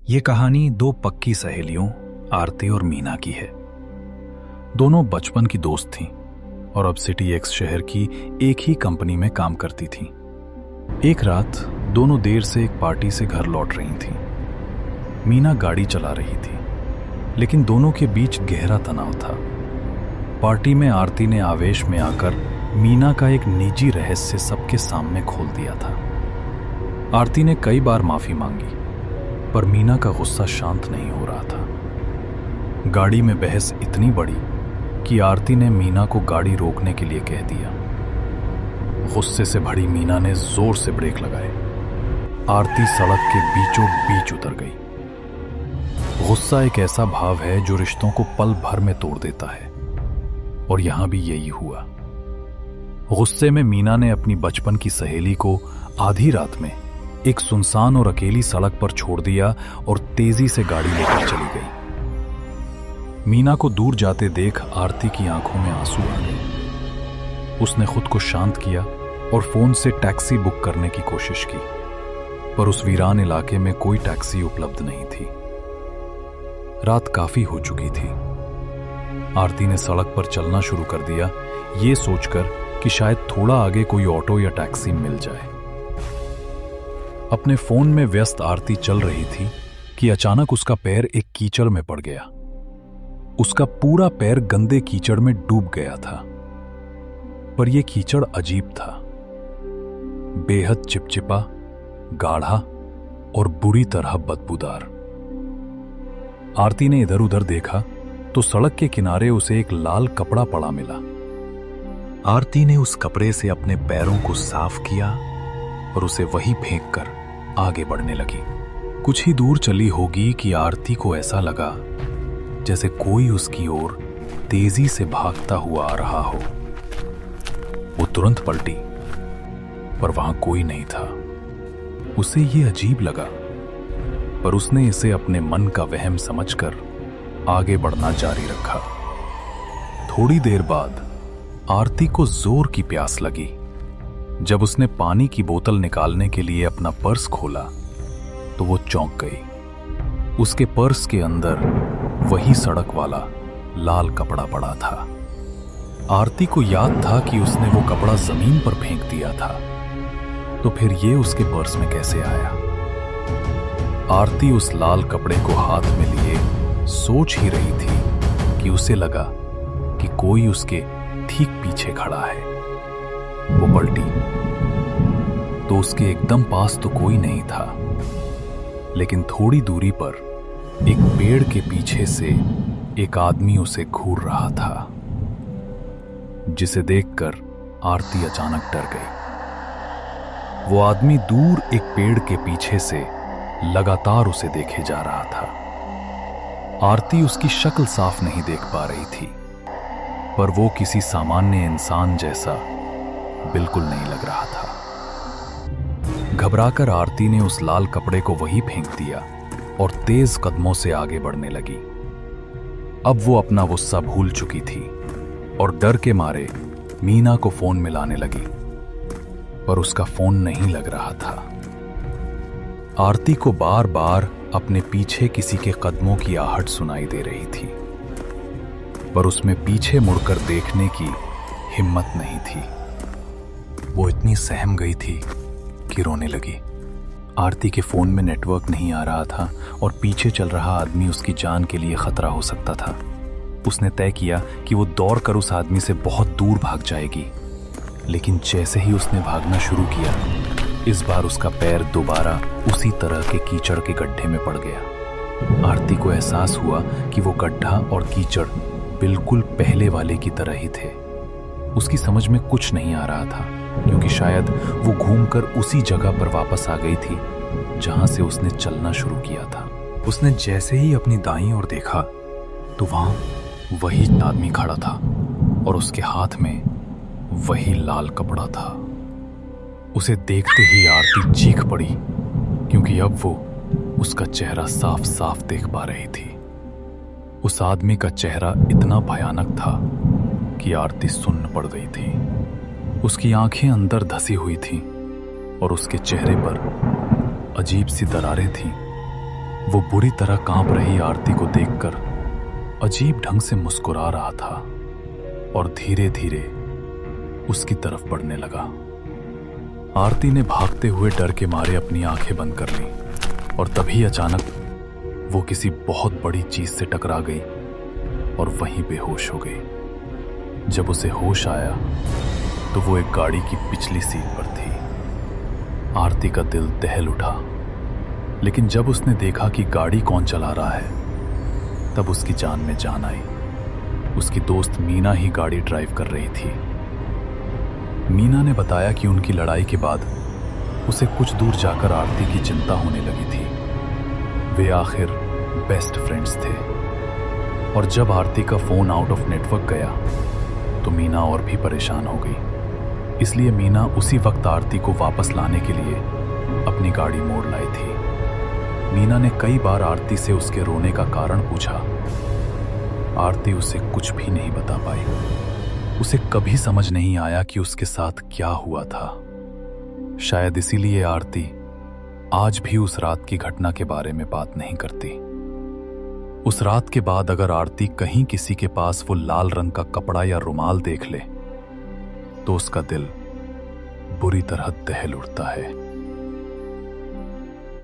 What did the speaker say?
ये कहानी दो पक्की सहेलियों आरती और मीना की है। दोनों बचपन की दोस्त थीं और अब सिटी एक्स शहर की एक ही कंपनी में काम करती थीं। एक रात दोनों देर से एक पार्टी से घर लौट रही थीं। मीना गाड़ी चला रही थी, लेकिन दोनों के बीच गहरा तनाव था। पार्टी में आरती ने आवेश में आकर मीना का एक निजी रहस्य सबके सामने खोल दिया था। आरती ने कई बार माफी मांगी, पर मीना का गुस्सा शांत नहीं हो रहा था। गाड़ी में बहस इतनी बड़ी कि आरती ने मीना को गाड़ी रोकने के लिए कह दिया। गुस्से से भरी मीना ने जोर से ब्रेक लगाए। आरती सड़क के बीचों बीच उतर गई। गुस्सा एक ऐसा भाव है जो रिश्तों को पल भर में तोड़ देता है, और यहां भी यही हुआ। गुस्से में मीना ने अपनी बचपन की सहेली को आधी रात में एक सुनसान और अकेली सड़क पर छोड़ दिया और तेजी से गाड़ी लेकर चली गई। मीना को दूर जाते देख आरती की आंखों में आंसू आ गए। उसने खुद को शांत किया और फोन से टैक्सी बुक करने की कोशिश की, पर उस वीरान इलाके में कोई टैक्सी उपलब्ध नहीं थी। रात काफी हो चुकी थी। आरती ने सड़क पर चलना शुरू कर दिया, ये सोचकर कि शायद थोड़ा आगे कोई ऑटो या टैक्सी मिल जाए। अपने फोन में व्यस्त आरती चल रही थी कि अचानक उसका पैर एक कीचड़ में पड़ गया। उसका पूरा पैर गंदे कीचड़ में डूब गया था, पर यह कीचड़ अजीब था। बेहद चिपचिपा, गाढ़ा और बुरी तरह बदबूदार। आरती ने इधर उधर देखा तो सड़क के किनारे उसे एक लाल कपड़ा पड़ा मिला। आरती ने उस कपड़े से अपने पैरों को साफ किया और उसे वहीं फेंककर आगे बढ़ने लगी। कुछ ही दूर चली होगी कि आरती को ऐसा लगा जैसे कोई उसकी ओर तेजी से भागता हुआ आ रहा हो। वो तुरंत पलटी, पर वहां कोई नहीं था। उसे ये अजीब लगा, पर उसने इसे अपने मन का वहम समझकर आगे बढ़ना जारी रखा। थोड़ी देर बाद आरती को जोर की प्यास लगी। जब उसने पानी की बोतल निकालने के लिए अपना पर्स खोला तो वो चौंक गई। उसके पर्स के अंदर वही सड़क वाला लाल कपड़ा पड़ा था। आरती को याद था कि उसने वो कपड़ा जमीन पर फेंक दिया था, तो फिर ये उसके पर्स में कैसे आया? आरती उस लाल कपड़े को हाथ में लिए सोच ही रही थी कि उसे लगा कि कोई उसके ठीक पीछे खड़ा है। वो पलटी तो उसके एकदम पास तो कोई नहीं था, लेकिन थोड़ी दूरी पर एक पेड़ के पीछे से एक आदमी उसे घूर रहा था, जिसे देखकर आरती अचानक डर गई। वो आदमी दूर एक पेड़ के पीछे से लगातार उसे देखे जा रहा था। आरती उसकी शक्ल साफ नहीं देख पा रही थी, पर वो किसी सामान्य इंसान जैसा बिल्कुल नहीं लग रहा था। घबराकर आरती ने उस लाल कपड़े को वहीं फेंक दिया और तेज कदमों से आगे बढ़ने लगी। अब वो अपना गुस्सा भूल चुकी थी और डर के मारे मीना को फोन मिलाने लगी, पर उसका फोन नहीं लग रहा था। आरती को बार बार अपने पीछे किसी के कदमों की आहट सुनाई दे रही थी, पर उसमें पीछे मुड़कर देखने की हिम्मत नहीं थी। वो इतनी सहम गई थी कि रोने लगी। आरती के फोन में नेटवर्क नहीं आ रहा था और पीछे चल रहा आदमी उसकी जान के लिए खतरा हो सकता था। उसने तय किया कि वो दौड़कर उस आदमी से बहुत दूर भाग जाएगी, लेकिन जैसे ही उसने भागना शुरू किया, इस बार उसका पैर दोबारा उसी तरह के कीचड़ के गड्ढे में पड़ गया। आरती को एहसास हुआ कि वो गड्ढा और कीचड़ बिल्कुल पहले वाले की तरह ही थे। उसकी समझ में कुछ नहीं आ रहा था, क्योंकि शायद वो घूमकर उसी जगह पर वापस आ गई थी जहां से उसने चलना शुरू किया था। उसने जैसे ही अपनी दाईं ओर देखा तो वहां वही आदमी खड़ा था और उसके हाथ में वही लाल कपड़ा था। उसे देखते ही आरती चीख पड़ी, क्योंकि अब वो उसका चेहरा साफ साफ देख पा रही थी। उस आदमी का चेहरा इतना भयानक था कि आरती सुन्न पड़ गई थी। उसकी आंखें अंदर धसी हुई थीं और उसके चेहरे पर अजीब सी दरारें थीं, वो बुरी तरह कांप रही आरती को देखकर अजीब ढंग से मुस्कुरा रहा था और धीरे धीरे उसकी तरफ बढ़ने लगा। आरती ने भागते हुए डर के मारे अपनी आंखें बंद कर ली और तभी अचानक वो किसी बहुत बड़ी चीज से टकरा गई और वहीं बेहोश हो गई। जब उसे होश आया तो वो एक गाड़ी की पिछली सीट पर थी। आरती का दिल दहल उठा, लेकिन जब उसने देखा कि गाड़ी कौन चला रहा है तब उसकी जान में जान आई। उसकी दोस्त मीना ही गाड़ी ड्राइव कर रही थी। मीना ने बताया कि उनकी लड़ाई के बाद उसे कुछ दूर जाकर आरती की चिंता होने लगी थी। वे आखिर बेस्ट फ्रेंड्स थे और जब आरती का फोन आउट ऑफ नेटवर्क गया तो मीना और भी परेशान हो गई। इसलिए मीना उसी वक्त आरती को वापस लाने के लिए अपनी गाड़ी मोड़ लाई थी। मीना ने कई बार आरती से उसके रोने का कारण पूछा। आरती उसे कुछ भी नहीं बता पाई। उसे कभी समझ नहीं आया कि उसके साथ क्या हुआ था। शायद इसीलिए आरती आज भी उस रात की घटना के बारे में बात नहीं करती। उस रात के बाद अगर आरती कहीं किसी के पास वो लाल रंग का कपड़ा या रुमाल देख ले तो उसका दिल बुरी तरह दहल उठता है।